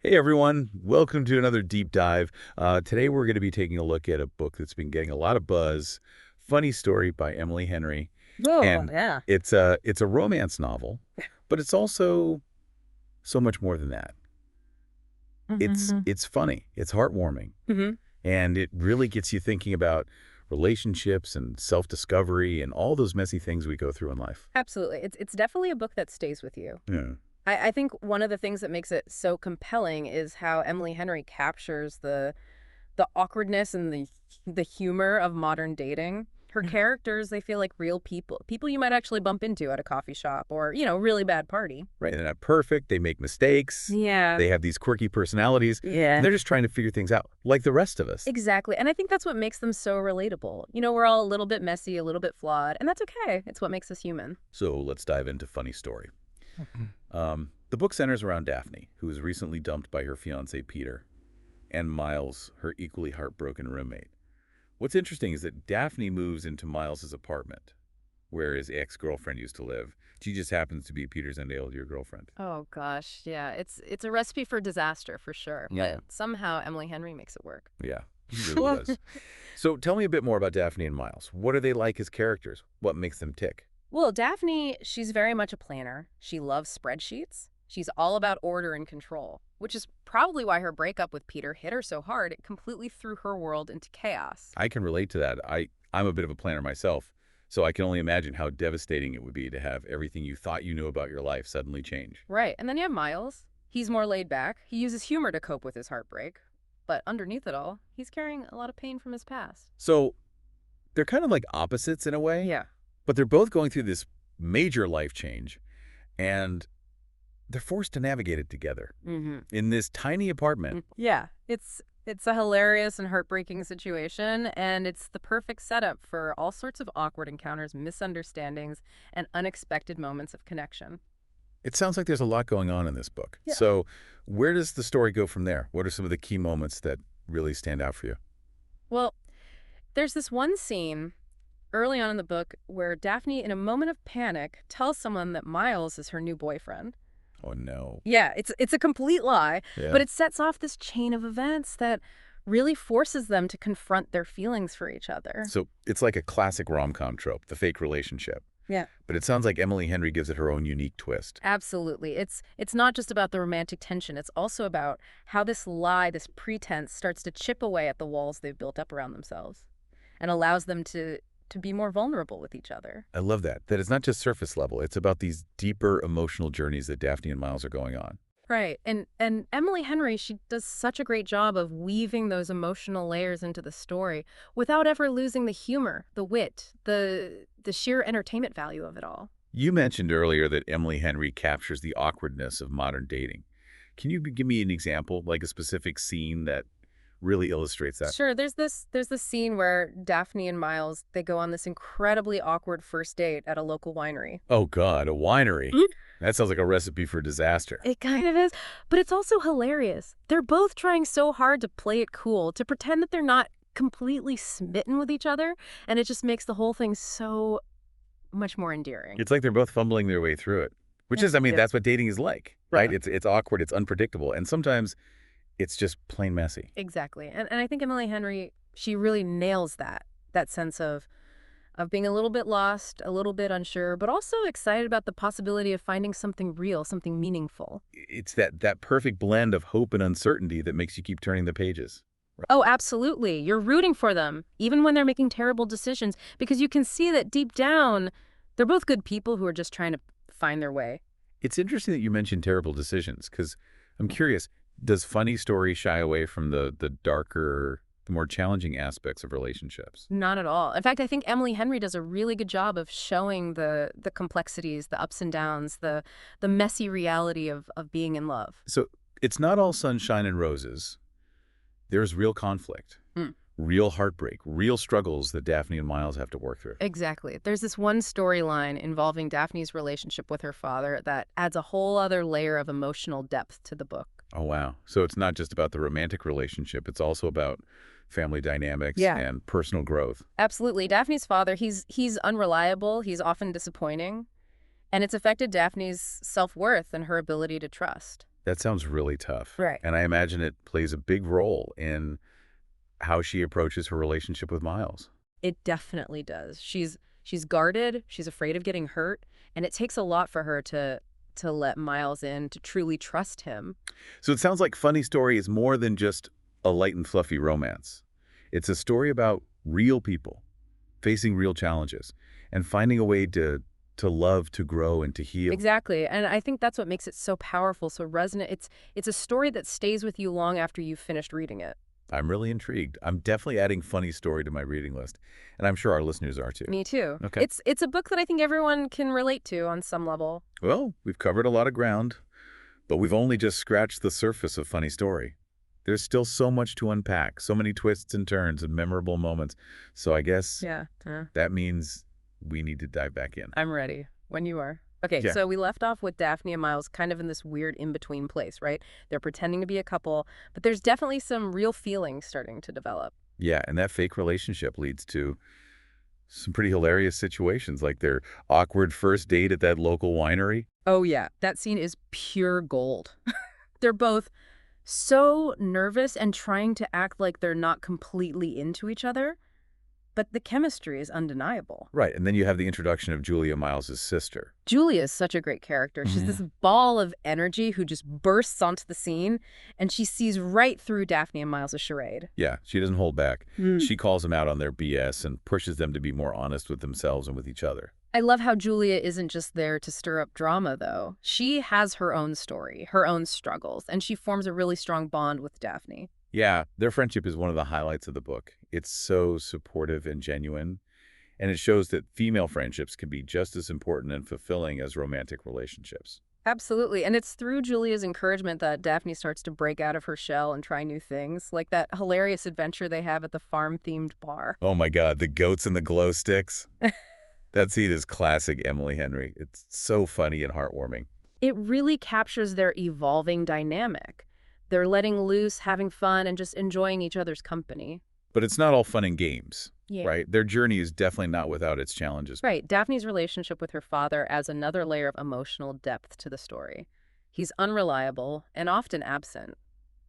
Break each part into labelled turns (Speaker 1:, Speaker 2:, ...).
Speaker 1: Hey everyone, welcome to another deep dive. Today we're going to be taking a look at a book that's been getting a lot of buzz. Funny Story by Emily Henry.
Speaker 2: Oh,
Speaker 1: And
Speaker 2: yeah.
Speaker 1: it's a romance novel, but it's also so much more than that. It's
Speaker 2: Mm-hmm.
Speaker 1: it's funny, it's heartwarming,
Speaker 2: Hmm.
Speaker 1: and it really gets you thinking about relationships and self-discovery and all those messy things we go through in life.
Speaker 2: Absolutely. It's definitely a book that stays with you.
Speaker 1: Yeah.
Speaker 2: I think one of the things that makes it so compelling is how Emily Henry captures the awkwardness and the humor of modern dating. Her characters, they feel like real people, people you might actually bump into at a coffee shop or, really bad party.
Speaker 1: Right, they're not perfect, they make mistakes,
Speaker 2: Yeah.
Speaker 1: they have these quirky personalities, and
Speaker 2: Yeah.
Speaker 1: they're just trying to figure things out, like the rest of us.
Speaker 2: Exactly. And I think that's what makes them so relatable. We're all a little bit messy, a little bit flawed, and that's okay. It's what makes us human.
Speaker 1: So let's dive into Funny Story. The book centers around Daphne, who was recently dumped by her fiancé Peter, and Miles, her equally heartbroken roommate. What's interesting is that Daphne moves into Miles's apartment, where his ex-girlfriend used to live. She just happens to be Peter's dear girlfriend.
Speaker 2: Oh gosh, yeah, it's a recipe for disaster for sure,
Speaker 1: Yeah.
Speaker 2: but somehow Emily Henry makes it work.
Speaker 1: Yeah, he really does. So tell me a bit more about Daphne and Miles. What are they like as characters? What makes them tick?
Speaker 2: Well, Daphne, she's very much a planner. She loves spreadsheets. She's all about order and control, which is probably why her breakup with Peter hit her so hard it completely threw her world into chaos.
Speaker 1: I can relate to that. I'm a bit of a planner myself, so I can only imagine how devastating it would be to have everything you thought you knew about your life suddenly change.
Speaker 2: Right, and then you have Miles. He's more laid back. He uses humor to cope with his heartbreak. But underneath it all, he's carrying a lot of pain from his past.
Speaker 1: So they're kind of like opposites in a way,
Speaker 2: Yeah.
Speaker 1: but they're both going through this major life change, and they're forced to navigate it together
Speaker 2: Mm-hmm.
Speaker 1: in this tiny apartment.
Speaker 2: Yeah, it's a hilarious and heartbreaking situation, and it's the perfect setup for all sorts of awkward encounters, misunderstandings, and unexpected moments of connection.
Speaker 1: It sounds like there's a lot going on in this book.
Speaker 2: Yeah.
Speaker 1: So where does the story go from there? What are some of the key moments that really stand out for you?
Speaker 2: Well, there's this one scene early on in the book where Daphne, in a moment of panic, tells someone that Miles is her new boyfriend.
Speaker 1: Oh, no.
Speaker 2: Yeah, it's a complete lie,
Speaker 1: Yeah.
Speaker 2: but it sets off this chain of events that really forces them to confront their feelings for each other.
Speaker 1: So it's like a classic rom-com trope, the fake relationship.
Speaker 2: Yeah.
Speaker 1: But it sounds like Emily Henry gives it her own unique twist.
Speaker 2: Absolutely. It's not just about the romantic tension. It's also about how this lie, this pretense starts to chip away at the walls they've built up around themselves and allows them to be more vulnerable with each other.
Speaker 1: I love that it's not just surface level. It's about these deeper emotional journeys that Daphne and Miles are going on.
Speaker 2: Right. And Emily Henry, she does such a great job of weaving those emotional layers into the story without ever losing the humor, the wit, the sheer entertainment value of it all.
Speaker 1: You mentioned earlier that Emily Henry captures the awkwardness of modern dating. Can you give me an example, like a specific scene that really illustrates that?
Speaker 2: Sure, there's this scene where Daphne and Miles, they go on this incredibly awkward first date at a local winery.
Speaker 1: Oh, God, a winery.
Speaker 2: Mm.
Speaker 1: That sounds like a recipe for disaster.
Speaker 2: It kind of is, but it's also hilarious. They're both trying so hard to play it cool, to pretend that they're not completely smitten with each other, and it just makes the whole thing so much more endearing.
Speaker 1: It's like they're both fumbling their way through it, which
Speaker 2: Yeah.
Speaker 1: is, I mean,
Speaker 2: Yeah.
Speaker 1: that's what dating is like, right?
Speaker 2: Right.
Speaker 1: It's awkward, it's unpredictable, and sometimes it's just plain messy.
Speaker 2: Exactly. And I think Emily Henry, she really nails that sense of being a little bit lost, a little bit unsure, but also excited about the possibility of finding something real, something meaningful.
Speaker 1: It's that perfect blend of hope and uncertainty that makes you keep turning the pages.
Speaker 2: Oh, absolutely. You're rooting for them, even when they're making terrible decisions, because you can see that deep down, they're both good people who are just trying to find their way.
Speaker 1: It's interesting that you mentioned terrible decisions, because I'm curious, does Funny Story shy away from the darker, the more challenging aspects of relationships?
Speaker 2: Not at all. In fact, I think Emily Henry does a really good job of showing the complexities, the ups and downs, the messy reality of being in love.
Speaker 1: So it's not all sunshine and roses. There's real conflict,
Speaker 2: Mm.
Speaker 1: real heartbreak, real struggles that Daphne and Miles have to work through.
Speaker 2: Exactly. There's this one storyline involving Daphne's relationship with her father that adds a whole other layer of emotional depth to the book.
Speaker 1: Oh, wow. So it's not just about the romantic relationship. It's also about family dynamics
Speaker 2: Yeah.
Speaker 1: and personal growth.
Speaker 2: Absolutely. Daphne's father, he's unreliable, he's often disappointing, and it's affected Daphne's self-worth and her ability to trust.
Speaker 1: That sounds really tough.
Speaker 2: Right.
Speaker 1: And I imagine it plays a big role in how she approaches her relationship with Miles.
Speaker 2: It definitely does. She's guarded, she's afraid of getting hurt, and it takes a lot for her to let Miles in, to truly trust him.
Speaker 1: So it sounds like Funny Story is more than just a light and fluffy romance. It's a story about real people facing real challenges and finding a way to love, to grow, and to heal.
Speaker 2: Exactly. And I think that's what makes it so powerful, so resonant. It's a story that stays with you long after you've finished reading it.
Speaker 1: I'm really intrigued. I'm definitely adding Funny Story to my reading list, and I'm sure our listeners are too.
Speaker 2: Me too.
Speaker 1: Okay.
Speaker 2: It's a book that I think everyone can relate to on some level.
Speaker 1: Well, we've covered a lot of ground, but we've only just scratched the surface of Funny Story. There's still so much to unpack, so many twists and turns and memorable moments. So I guess
Speaker 2: Yeah.
Speaker 1: that means we need to dive back in.
Speaker 2: I'm ready. When you are. Okay,
Speaker 1: Yeah.
Speaker 2: so we left off with Daphne and Miles kind of in this weird in-between place, right? They're pretending to be a couple, but there's definitely some real feelings starting to develop.
Speaker 1: Yeah, and that fake relationship leads to some pretty hilarious situations, like their awkward first date at that local winery.
Speaker 2: Oh yeah, that scene is pure gold. They're both so nervous and trying to act like they're not completely into each other, but the chemistry is undeniable.
Speaker 1: Right, and then you have the introduction of Julia Miles' sister.
Speaker 2: Julia is such a great character. She's this ball of energy who just bursts onto the scene, and she sees right through Daphne and Miles' charade.
Speaker 1: Yeah, she doesn't hold back.
Speaker 2: Mm.
Speaker 1: She calls them out on their BS and pushes them to be more honest with themselves and with each other.
Speaker 2: I love how Julia isn't just there to stir up drama, though. She has her own story, her own struggles, and she forms a really strong bond with Daphne.
Speaker 1: Yeah, their friendship is one of the highlights of the book. It's so supportive and genuine, and it shows that female friendships can be just as important and fulfilling as romantic relationships.
Speaker 2: Absolutely. And it's through Julia's encouragement that Daphne starts to break out of her shell and try new things, like that hilarious adventure they have at the farm-themed bar.
Speaker 1: Oh my God, the goats and the glow sticks. That scene is classic Emily Henry. It's so funny and heartwarming.
Speaker 2: It really captures their evolving dynamic. They're letting loose, having fun, and just enjoying each other's company.
Speaker 1: But it's not all fun and games,
Speaker 2: Yeah.
Speaker 1: right? Their journey is definitely not without its challenges.
Speaker 2: Right. Daphne's relationship with her father adds another layer of emotional depth to the story. He's unreliable and often absent,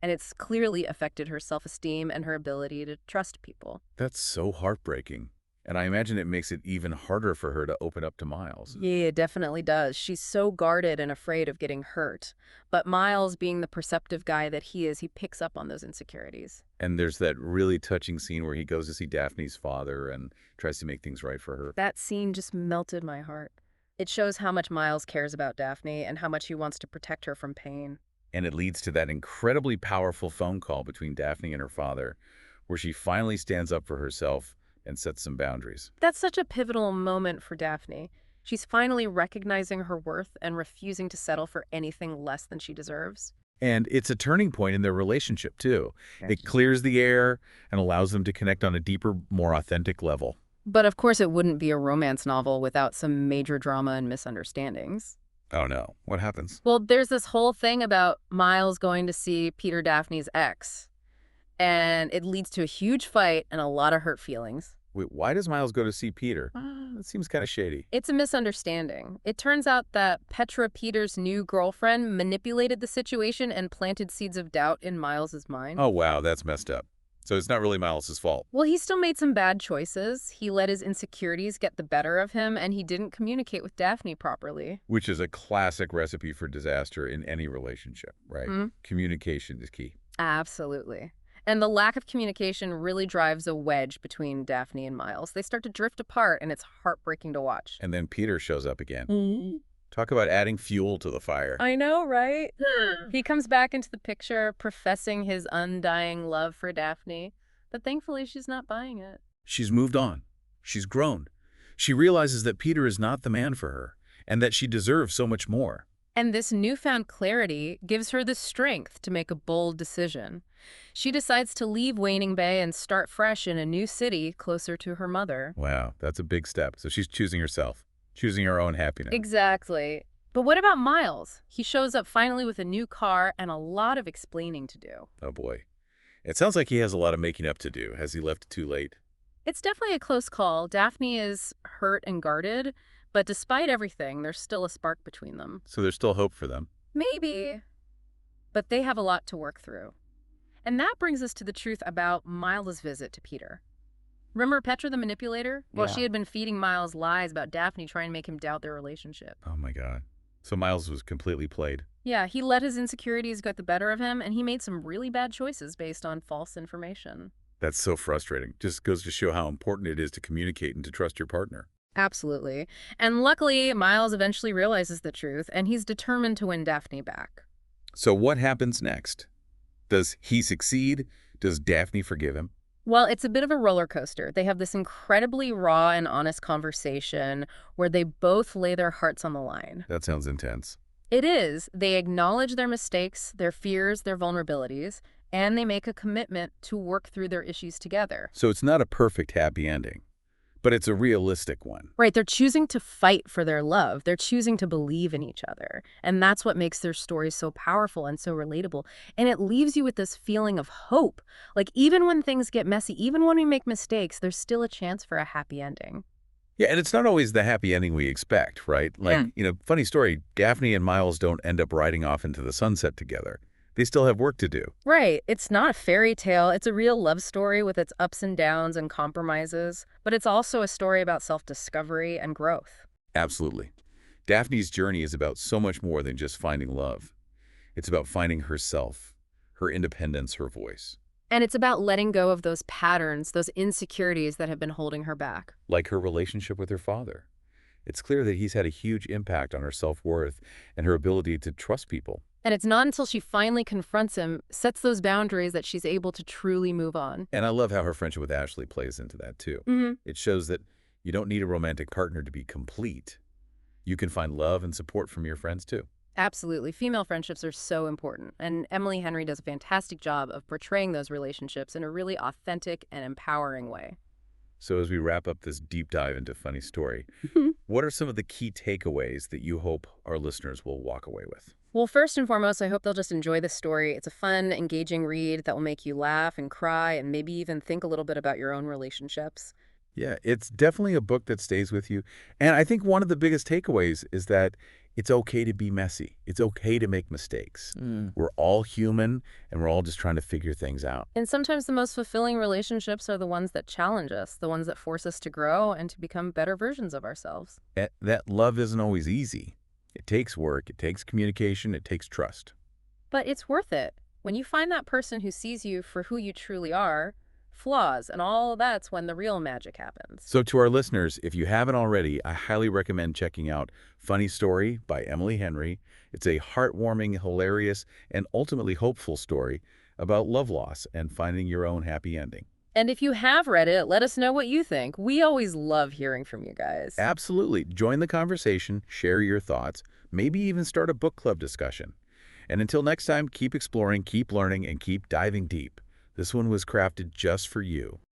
Speaker 2: and it's clearly affected her self-esteem and her ability to trust people.
Speaker 1: That's so heartbreaking. And I imagine it makes it even harder for her to open up to Miles.
Speaker 2: Yeah, it definitely does. She's so guarded and afraid of getting hurt. But Miles, being the perceptive guy that he is, he picks up on those insecurities.
Speaker 1: And there's that really touching scene where he goes to see Daphne's father and tries to make things right for her.
Speaker 2: That scene just melted my heart. It shows how much Miles cares about Daphne and how much he wants to protect her from pain.
Speaker 1: And it leads to that incredibly powerful phone call between Daphne and her father, where she finally stands up for herself and sets some boundaries.
Speaker 2: That's such a pivotal moment for Daphne. She's finally recognizing her worth and refusing to settle for anything less than she deserves.
Speaker 1: And it's a turning point in their relationship, too.
Speaker 2: Yes.
Speaker 1: It clears the air and allows them to connect on a deeper, more authentic level.
Speaker 2: But of course, it wouldn't be a romance novel without some major drama and misunderstandings.
Speaker 1: Oh, no. What happens?
Speaker 2: Well, there's this whole thing about Miles going to see Peter Daphne's ex, and it leads to a huge fight and a lot of hurt feelings.
Speaker 1: Wait, why does Miles go to see Peter? That seems kind of shady.
Speaker 2: It's a misunderstanding. It turns out that Petra, Peter's new girlfriend, manipulated the situation and planted seeds of doubt in Miles's mind.
Speaker 1: Oh, wow, that's messed up. So it's not really Miles' fault.
Speaker 2: Well, he still made some bad choices. He let his insecurities get the better of him, and he didn't communicate with Daphne properly.
Speaker 1: Which is a classic recipe for disaster in any relationship, right?
Speaker 2: Mhm.
Speaker 1: Communication is key.
Speaker 2: Absolutely. And the lack of communication really drives a wedge between Daphne and Miles. They start to drift apart, and it's heartbreaking to watch.
Speaker 1: And then Peter shows up again. Talk about adding fuel to the fire.
Speaker 2: I know, right? He comes back into the picture, professing his undying love for Daphne, but thankfully she's not buying it.
Speaker 1: She's moved on. She's grown. She realizes that Peter is not the man for her, and that she deserves so much more.
Speaker 2: And this newfound clarity gives her the strength to make a bold decision. She decides to leave Waning Bay and start fresh in a new city closer to her mother.
Speaker 1: Wow, that's a big step. So she's choosing herself, choosing her own happiness.
Speaker 2: Exactly. But what about Miles? He shows up finally with a new car and a lot of explaining to do.
Speaker 1: Oh boy. It sounds like he has a lot of making up to do. Has he left too late?
Speaker 2: It's definitely a close call. Daphne is hurt and guarded, but despite everything, there's still a spark between them.
Speaker 1: So there's still hope for them.
Speaker 2: Maybe. but they have a lot to work through. And that brings us to the truth about Miles' visit to Peter. Remember Petra the manipulator? Well,
Speaker 3: Yeah.
Speaker 2: she had been feeding Miles lies about Daphne trying to make him doubt their relationship.
Speaker 1: Oh my God. So Miles was completely played.
Speaker 2: Yeah, he let his insecurities get the better of him, and he made some really bad choices based on false information.
Speaker 1: That's so frustrating. Just goes to show how important it is to communicate and to trust your partner.
Speaker 2: Absolutely. And luckily, Miles eventually realizes the truth, and he's determined to win Daphne back.
Speaker 1: So what happens next? Does he succeed? Does Daphne forgive him?
Speaker 2: Well, it's a bit of a roller coaster. They have this incredibly raw and honest conversation where they both lay their hearts on the line.
Speaker 1: That sounds intense.
Speaker 2: It is. They acknowledge their mistakes, their fears, their vulnerabilities, and they make a commitment to work through their issues together.
Speaker 1: So it's not a perfect happy ending, but it's a realistic one.
Speaker 2: Right, they're choosing to fight for their love. They're choosing to believe in each other. And that's what makes their story so powerful and so relatable. And it leaves you with this feeling of hope. Like, even when things get messy, even when we make mistakes, there's still a chance for a happy ending.
Speaker 1: Yeah, and it's not always the happy ending we expect, right? Like, funny story, Daphne and Miles don't end up riding off into the sunset together. They still have work to do.
Speaker 2: Right. It's not a fairy tale. It's a real love story with its ups and downs and compromises. But it's also a story about self-discovery and growth.
Speaker 1: Absolutely. Daphne's journey is about so much more than just finding love. It's about finding herself, her independence, her voice.
Speaker 2: And it's about letting go of those patterns, those insecurities that have been holding her back.
Speaker 1: Like her relationship with her father. It's clear that he's had a huge impact on her self-worth and her ability to trust people.
Speaker 2: And it's not until she finally confronts him, sets those boundaries, that she's able to truly move on.
Speaker 1: And I love how her friendship with Ashley plays into that, too. It shows that you don't need a romantic partner to be complete. You can find love and support from your friends, too.
Speaker 2: Absolutely. Female friendships are so important. And Emily Henry does a fantastic job of portraying those relationships in a really authentic and empowering way.
Speaker 1: So as we wrap up this deep dive into Funny Story, what are some of the key takeaways that you hope our listeners will walk away with?
Speaker 2: Well, first and foremost, I hope they'll just enjoy the story. It's a fun, engaging read that will make you laugh and cry and maybe even think a little bit about your own relationships.
Speaker 1: Yeah, it's definitely a book that stays with you. And I think one of the biggest takeaways is that it's okay to be messy. It's okay to make mistakes. We're all human, and we're all just trying to figure things out.
Speaker 2: And sometimes the most fulfilling relationships are the ones that challenge us, the ones that force us to grow and to become better versions of ourselves.
Speaker 1: That love isn't always easy. It takes work, it takes communication, it takes trust.
Speaker 2: But it's worth it. When you find that person who sees you for who you truly are, flaws and all, that's when the real magic happens.
Speaker 1: So to our listeners, if you haven't already, I highly recommend checking out Funny Story by Emily Henry. It's a heartwarming, hilarious, and ultimately hopeful story about love loss and finding your own happy ending.
Speaker 2: And if you have read it, let us know what you think. We always love hearing from you guys.
Speaker 1: Absolutely. Join the conversation, share your thoughts, maybe even start a book club discussion. And until next time, keep exploring, keep learning, and keep diving deep. This one was crafted just for you.